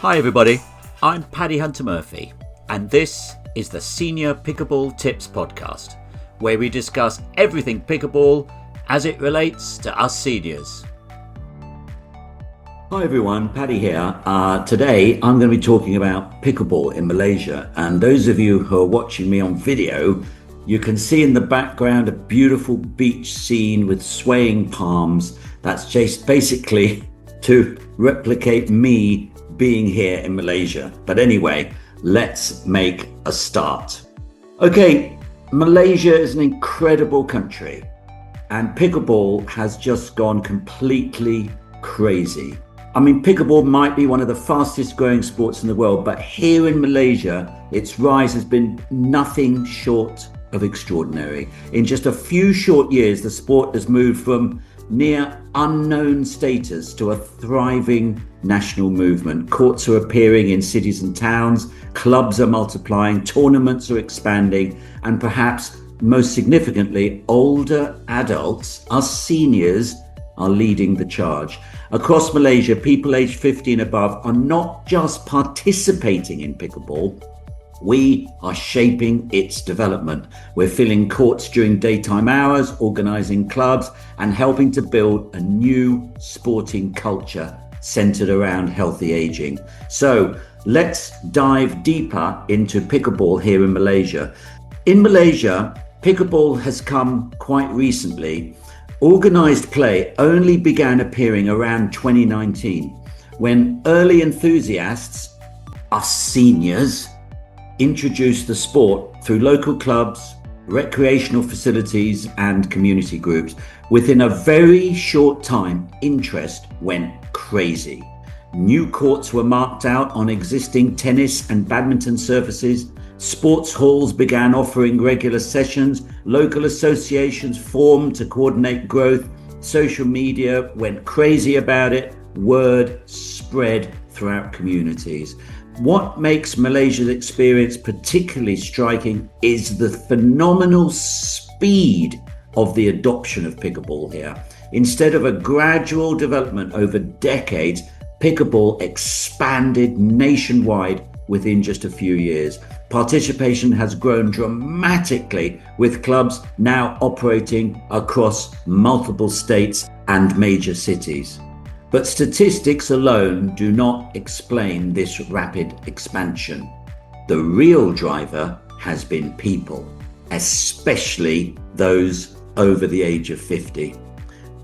Hi everybody, I'm Paddy Hunter-Murphy and this is the Senior Pickleball Tips Podcast, where we discuss everything pickleball as it relates to us seniors. Hi everyone, Paddy here. Today I'm going to be talking about pickleball in Malaysia, and those of you who are watching me on video, you can see in the background a beautiful beach scene with swaying palms. That's just basically to replicate me being here in Malaysia. But anyway, let's make a start. Okay, Malaysia is an incredible country and pickleball has just gone completely crazy. I mean, pickleball might be one of the fastest growing sports in the world, but here in Malaysia, its rise has been nothing short of extraordinary. In just a few short years, the sport has moved from near unknown status to a thriving national movement. Courts are appearing in cities and towns, clubs are multiplying, tournaments are expanding, and perhaps most significantly, older adults, us seniors, are leading the charge. Across Malaysia, people aged 50 and above are not just participating in pickleball, we are shaping its development. We're filling courts during daytime hours, organising clubs, and helping to build a new sporting culture centred around healthy ageing. So let's dive deeper into pickleball here in Malaysia. In Malaysia, pickleball has come quite recently. Organised play only began appearing around 2019, when early enthusiasts, us seniors, introduced the sport through local clubs, recreational facilities and community groups. Within a very short time, interest went crazy. New courts were marked out on existing tennis and badminton surfaces. Sports halls began offering regular sessions. Local associations formed to coordinate growth. Social media went crazy about it. Word spread throughout communities. What makes Malaysia's experience particularly striking is the phenomenal speed of the adoption of pickleball here. Instead of a gradual development over decades, pickleball expanded nationwide within just a few years. Participation has grown dramatically, with clubs now operating across multiple states and major cities. But statistics alone do not explain this rapid expansion. The real driver has been people, especially those over the age of 50.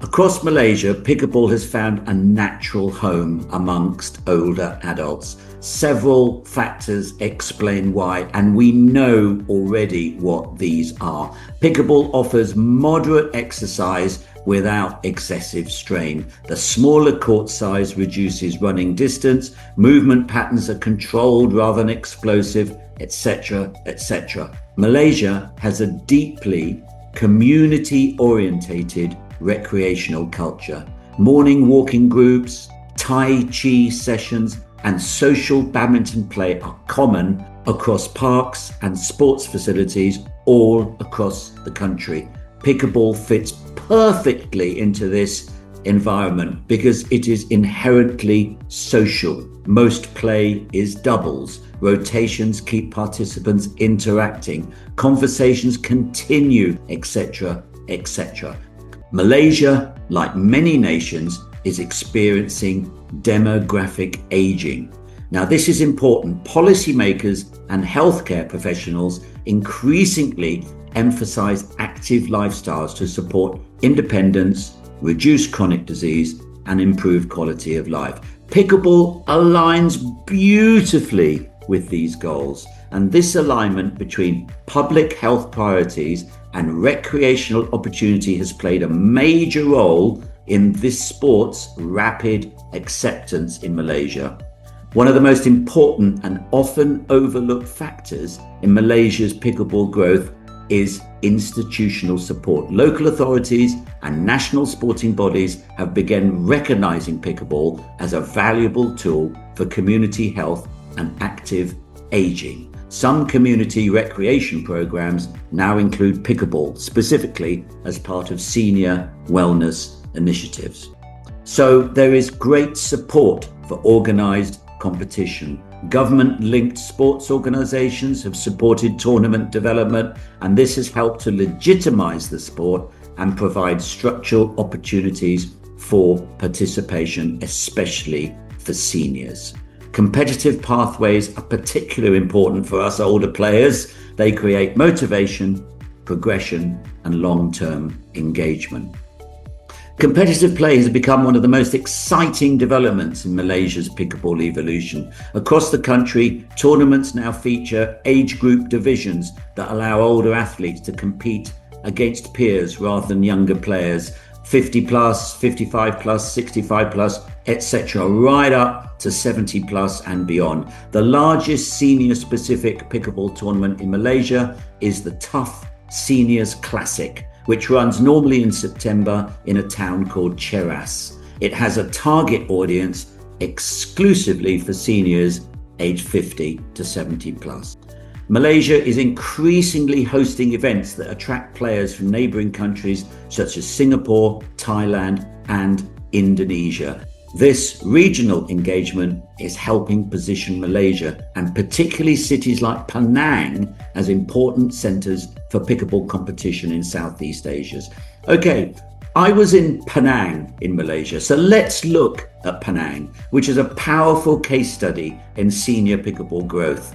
Across Malaysia, pickleball has found a natural home amongst older adults. Several factors explain why, and we know already what these are. Pickleball offers moderate exercise without excessive strain. The smaller court size reduces running distance, movement patterns are controlled rather than explosive, etc., etc. Malaysia has a deeply community-orientated recreational culture. Morning walking groups, Tai Chi sessions, and social badminton play are common across parks and sports facilities all across the country. Pickleball fits perfectly into this environment because it is inherently social. Most play is doubles. Rotations keep participants interacting. Conversations continue, etc., etc. Malaysia, like many nations, is experiencing demographic aging. Now, this is important. Policymakers and healthcare professionals increasingly emphasize active lifestyles to support independence, reduce chronic disease, and improve quality of life. Pickleball aligns beautifully with these goals, and this alignment between public health priorities and recreational opportunity has played a major role in this sport's rapid acceptance in Malaysia. One of the most important and often overlooked factors in Malaysia's pickleball growth is institutional support. Local authorities and national sporting bodies have begun recognizing pickleball as a valuable tool for community health and active aging. Some community recreation programs now include pickleball specifically as part of senior wellness initiatives. So there is great support for organized competition. Government-linked sports organizations have supported tournament development, and this has helped to legitimize the sport and provide structural opportunities for participation, especially for seniors. Competitive pathways are particularly important for us older players. They create motivation, progression, and long-term engagement. Competitive play has become one of the most exciting developments in Malaysia's pickleball evolution. Across the country, tournaments now feature age group divisions that allow older athletes to compete against peers rather than younger players, 50 plus, 55 plus, 65 plus, etc., right up to 70 plus and beyond. The largest senior-specific pickleball tournament in Malaysia is the Tough Seniors Classic, which runs normally in September in a town called Cheras. It has a target audience exclusively for seniors aged 50 to 70 plus. Malaysia is increasingly hosting events that attract players from neighbouring countries such as Singapore, Thailand, and Indonesia. This regional engagement is helping position Malaysia, and particularly cities like Penang, as important centres for pickleball competition in Southeast Asia. Okay, I was in Penang in Malaysia, so let's look at Penang, which is a powerful case study in senior pickleball growth.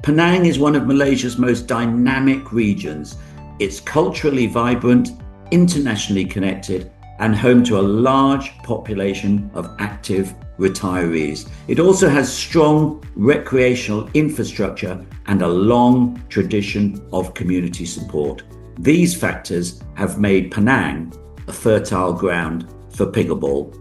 Penang is one of Malaysia's most dynamic regions. It's culturally vibrant, internationally connected, and home to a large population of active retirees. It also has strong recreational infrastructure and a long tradition of community support. These factors have made Penang a fertile ground for pickleball.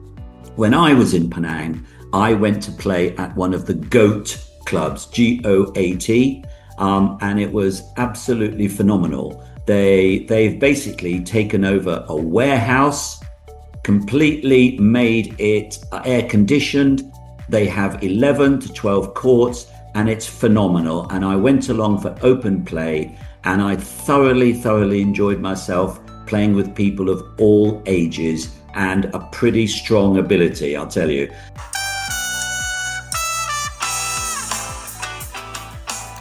When I was in Penang, I went to play at one of the GOAT clubs, GOAT, and it was absolutely phenomenal. They've basically taken over a warehouse, completely made it air conditioned. They have 11 to 12 courts, and it's phenomenal. And I went along for open play, and I thoroughly enjoyed myself playing with people of all ages and a pretty strong ability, I'll tell you.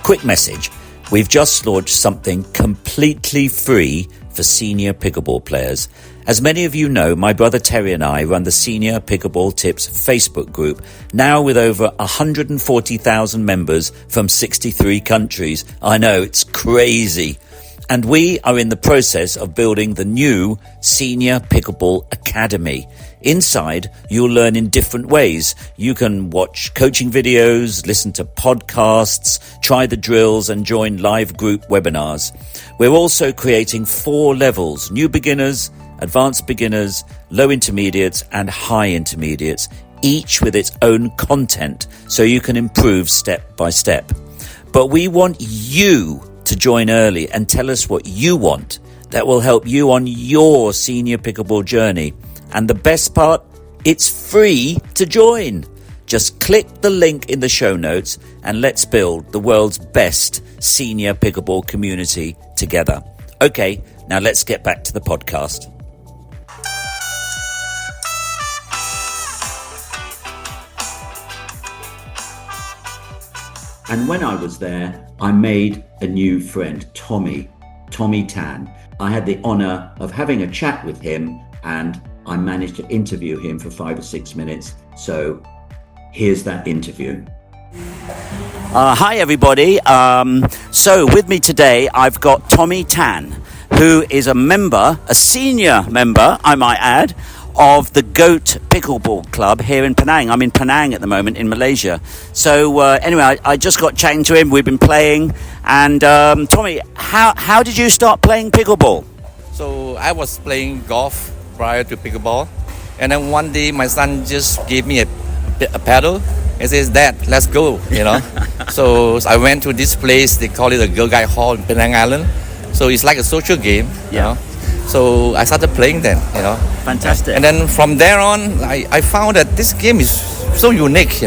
Quick message. We've just launched something completely free for senior pickleball players. As many of you know, my brother Terry and I run the Senior Pickleball Tips Facebook group, now with over 140,000 members from 63 countries. I know, it's crazy. And we are in the process of building the new Senior Pickleball Academy. Inside, you'll learn in different ways. You can watch coaching videos, listen to podcasts, try the drills, and join live group webinars. We're also creating 4 levels: new beginners, advanced beginners, low intermediates, and high intermediates, each with its own content, so you can improve step by step. But we want you to join early and tell us what you want. That will help you on your senior pickleball journey. And the best part, it's free to join. Just click the link in the show notes and let's build the world's best senior pickleball community together. Okay, now let's get back to the podcast. And when I was there, I made a new friend, Tommy Tan. I had the honour of having a chat with him, and I managed to interview him for 5 or 6 minutes. So here's that interview. Hi everybody. So with me today, I've got Tommy Tan, who is a senior member, I might add, of the GOAT Pickleball Club here in Penang. I'm in Penang at the moment in Malaysia. So anyway, I just got chatting to him. We've been playing. And Tommy, how did you start playing pickleball? So I was playing golf prior to pickleball. And then one day my son just gave me a paddle and says, "Dad, let's go," So I went to this place, they call it a Girl Guide Hall in Penang Island. So it's like a social game, you know. So I started playing then, Fantastic. And then from there on, I found that this game is so unique,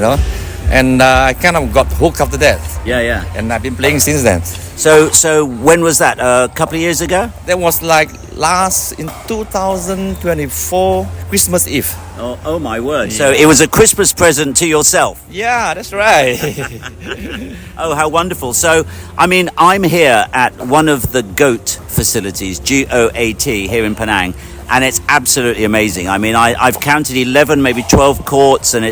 and I kind of got hooked after that, Yeah. and I've been playing since then. So when was that? A couple of years ago? That was like last in 2024 Christmas Eve. Oh my word! So it was a Christmas present to yourself. Yeah, that's right. Oh, how wonderful! So, I mean, I'm here at one of the GOAT facilities, GOAT, here in Penang, and it's absolutely amazing. I mean, I've counted 11, maybe 12 courts, and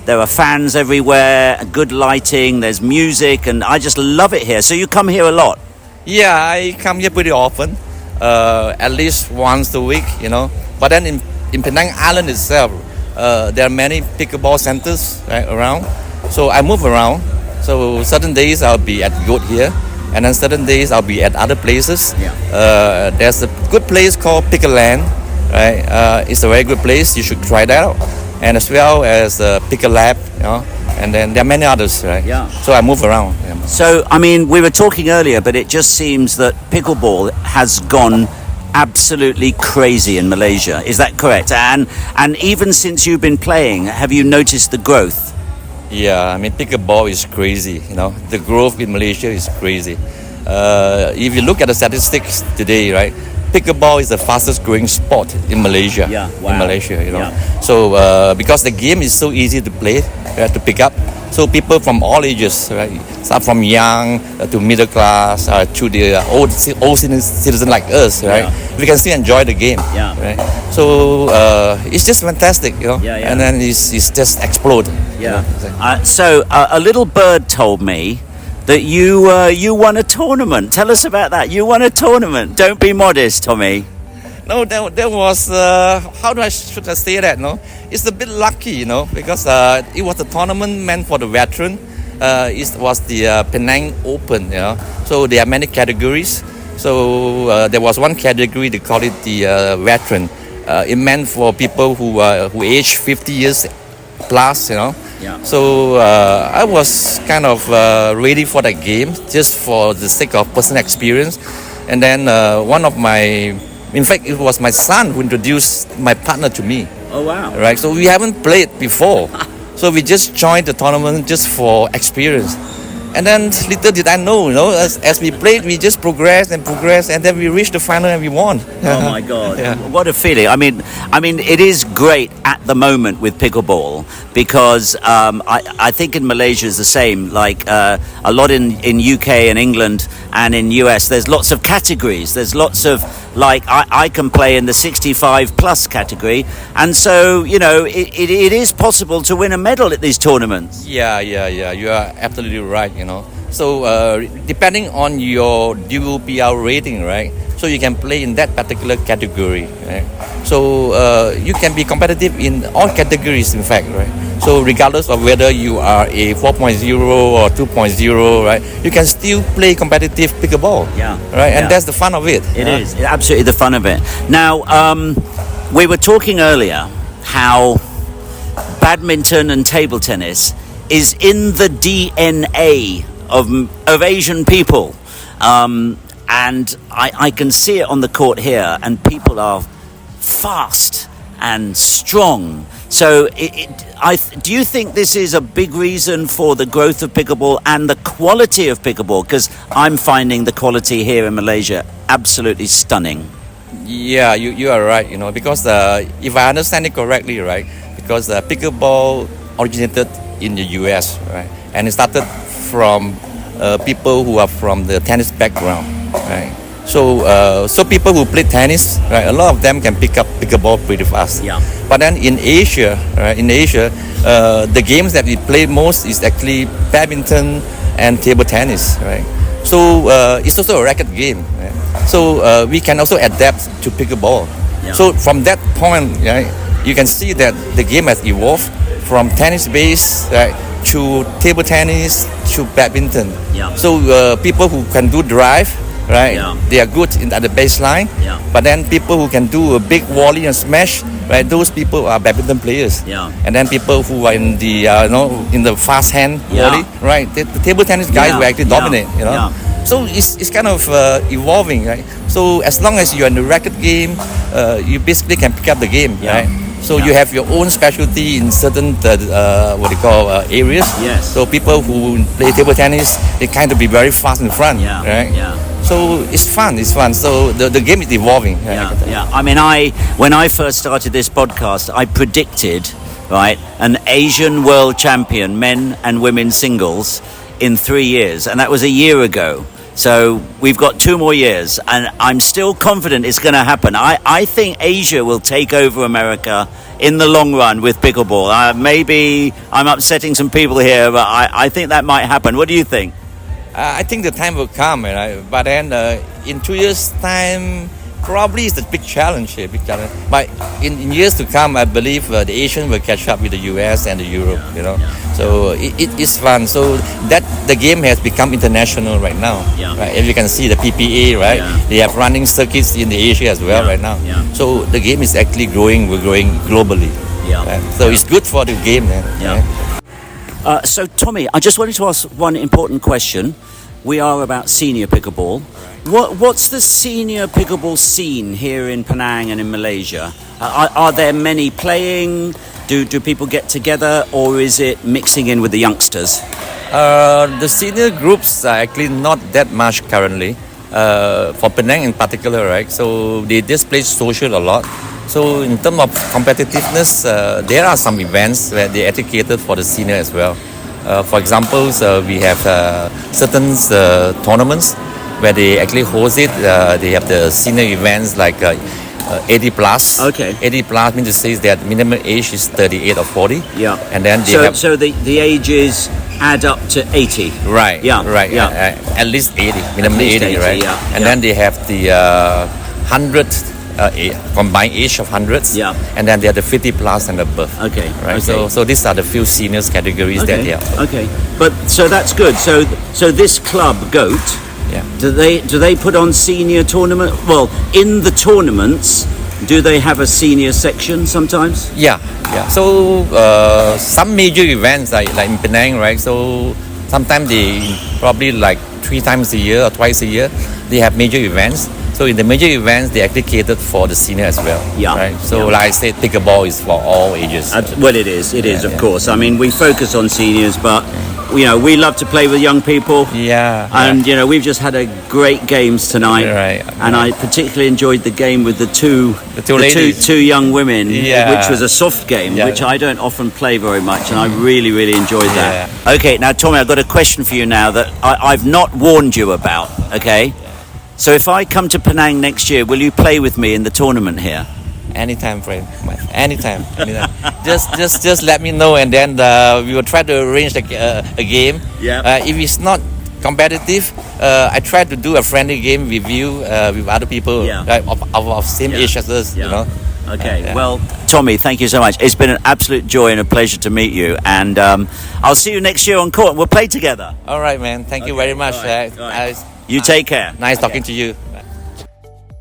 there are fans everywhere, good lighting, there's music, and I just love it here. So you come here a lot? Yeah, I come here pretty often, at least once a week, you know. But then in Penang Island itself, there are many pickleball centers right, around. So I move around. So certain days I'll be at GOAT here, and then certain days I'll be at other places. Yeah. There's a good place called Pickleball, right? It's a very good place. You should try that out. And as well as Pickle Lab, you know. And then there are many others, right? Yeah. So I move around. Yeah. So, I mean, we were talking earlier, but it just seems that pickleball has gone absolutely crazy in Malaysia. Is that correct? And even since you've been playing, have you noticed the growth? Yeah, I mean, pickleball is crazy, you know. The growth in Malaysia is crazy. If you look at the statistics today, right, pickleball is the fastest growing sport in Malaysia. Yeah, wow. In Malaysia, you know. Yeah. So because the game is so easy to play, to pick up, so people from all ages, right, start from young to middle class to the old citizen like us, right, we can still enjoy the game. Yeah. Right? So it's just fantastic, you know. Yeah. And then it's just explode. Yeah. You know? So a little bird told me that you won a tournament. Tell us about that. You won a tournament. Don't be modest, Tommy. No, that was should I say that? No, it's a bit lucky, you know, because it was a tournament meant for the veteran. It was the Penang Open, you know. So there are many categories. So there was one category, they call it the veteran. It meant for people who age 50 years plus, you know. Yeah. So I was kind of ready for that game just for the sake of personal experience. And then in fact, it was my son who introduced my partner to me. Oh, wow. Right, so we haven't played before. So we just joined the tournament just for experience. And then little did I know, you know, as we played, we just progressed, and then we reached the final and we won. Oh my God! Yeah. What a feeling! I mean, it is great at the moment with pickleball because I think in Malaysia is the same. Like a lot in UK and England and in US, there's lots of categories. There's lots of I can play in the 65 plus category, and so you know it is possible to win a medal at these tournaments. Yeah. You are absolutely right. You know, so depending on your WPL rating, right? So you can play in that particular category, right? So you can be competitive in all categories, in fact, right? So regardless of whether you are a 4.0 or 2.0, right? You can still play competitive pickleball. Yeah. Right, and Yeah. that's the fun of it. It is absolutely the fun of it. Now, we were talking earlier how badminton and table tennis is in the DNA of Asian people, and I can see it on the court here, and people are fast and strong. So, do you think this is a big reason for the growth of pickleball and the quality of pickleball? Because I'm finding the quality here in Malaysia absolutely stunning. Yeah, you are right. You know, because if I understand it correctly, right? Because pickleball originated in the US, right? And it started from people who are from the tennis background, right? So people who play tennis, right? A lot of them can pick up pickleball pretty fast. Yeah. But then in Asia, right? The games that we play most is actually badminton and table tennis, right? So it's also a racket game, right? So we can also adapt to pickleball. Yeah. So from that point, right, you can see that the game has evolved from tennis base, right, to table tennis to badminton. Yeah. So people who can do drive, right, Yeah. they are good at the baseline. Yeah. But then people who can do a big volley and smash, right, those people are badminton players. Yeah. And then people who are in the in the fast hand Yeah. volley, right, the table tennis guys Yeah. will actually Yeah. dominate. You know. Yeah. So it's kind of evolving, right? So as long as you're in the racket game, you basically can pick up the game, Yeah. right? So you have your own specialty in certain areas. Yes. So people who play table tennis, they kind of be very fast in front, right? Yeah. So it's fun. So the game is evolving. Yeah. I mean, when I first started this podcast, I predicted, right, an Asian world champion, men and women singles, in 3 years, and that was a year ago. So we've got 2 more years, and I'm still confident it's going to happen. I think Asia will take over America in the long run with pickleball. Maybe I'm upsetting some people here, but I think that might happen. What do you think? I think the time will come, right? But then in 2 years' time, probably it's a big challenge here. But in years to come, I believe the Asian will catch up with the US and the Europe. So it is fun. So that the game has become international right now. Right? As you can see, the PPA, right? They have running circuits in the Asia as well right now. So the game is actually growing. We're growing globally. Right? So it's good for the game, man. Right? So Tommy, I just wanted to ask one important question. We are about senior pickleball. What's the senior pickleball scene here in Penang and in Malaysia? Are there many playing? Do people get together, or is it mixing in with the youngsters? The senior groups are actually not that much currently. For Penang in particular, right? So they just play social a lot. So in terms of competitiveness, there are some events where they educated for the senior as well. For example, we have certain tournaments where they actually host it. They have the senior events like 80 plus. Okay. 80 plus means to say that minimum age is 38 or 40. Yeah. And then so the ages add up to 80. Right. Yeah. Right. Yeah. At least 80. Minimum At least 80, right? Yeah. And then they have the 100 combined age of hundreds. Yeah. And then they have the 50 plus and above. Okay. Right. Okay. So these are the few seniors categories Okay. that Okay. But so that's good. So this club Goat. Yeah. Do they put on senior tournament? Well, in the tournaments, do they have a senior section sometimes? Yeah. So some major events like in Penang, right? So sometimes they probably like 3 times a year or twice a year, they have major events. So in the major events, they actually catered for the senior as well. Yeah. Right. So like I said, pickleball is for all ages. Well, it is. It is, of course. I mean, we focus on seniors, but we love to play with young people. Yeah. And we've just had a great games tonight. Right. And I particularly enjoyed the game with the two ladies. two young women, Yeah. which was a soft game, Yeah. which I don't often play very much, and I really, really enjoyed that. Okay, now Tommy, I've got a question for you now that I've not warned you about. Okay. So if I come to Penang next year, will you play with me in the tournament here? Anytime, friend. Anytime. Just let me know, and then we will try to arrange a game. Yeah. If it's not competitive, I try to do a friendly game with you, with other people of same age as us. Okay. Well, Tommy, thank you so much. It's been an absolute joy and a pleasure to meet you. And I'll see you next year on court. We'll play together. All right, man. Thank you very much. All right. You take care. Nice talking to you.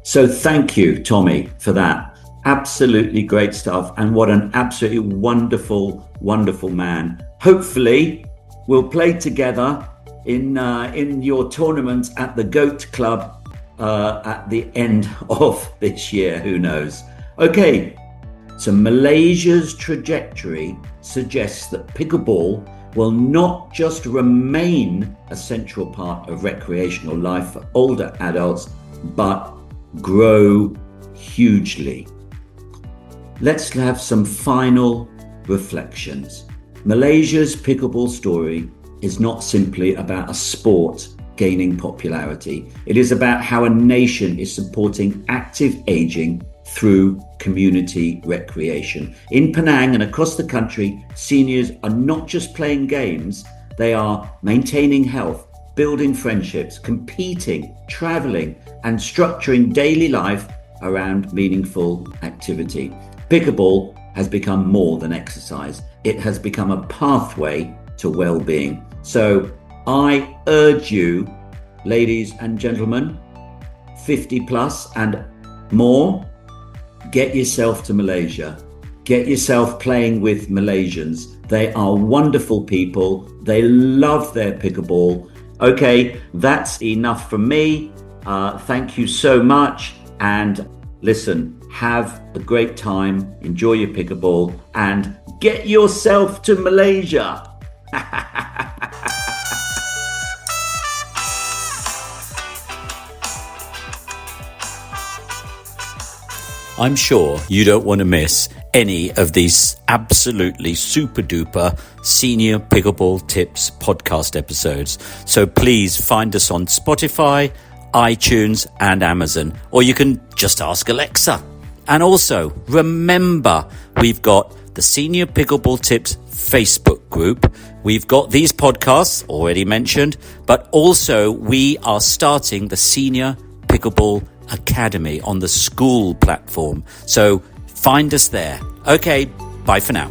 So thank you, Tommy, for that. Absolutely great stuff. And what an absolutely wonderful, wonderful man. Hopefully we'll play together in your tournament at the Goat Club at the end of this year. Who knows? Okay, so Malaysia's trajectory suggests that pickleball will not just remain a central part of recreational life for older adults, but grow hugely. Let's have some final reflections. Malaysia's pickleball story is not simply about a sport gaining popularity. It is about how a nation is supporting active aging through community recreation. In Penang and across the country, seniors are not just playing games, they are maintaining health, building friendships, competing, traveling, and structuring daily life around meaningful activity. Pickleball has become more than exercise. It has become a pathway to well-being. So I urge you, ladies and gentlemen, 50 plus and more, get yourself to Malaysia. Get yourself playing with Malaysians. They are wonderful people. They love their pickleball. Okay, that's enough from me. Thank you so much. And listen, have a great time, enjoy your pickleball, and get yourself to Malaysia. I'm sure you don't want to miss any of these absolutely super duper senior pickleball tips podcast episodes. So please find us on Spotify, iTunes and Amazon, or you can just ask Alexa. And also remember, we've got the Senior Pickleball Tips Facebook group. We've got these podcasts already mentioned, but also we are starting the Senior Pickleball Academy on the school platform. So find us there. Okay, bye for now.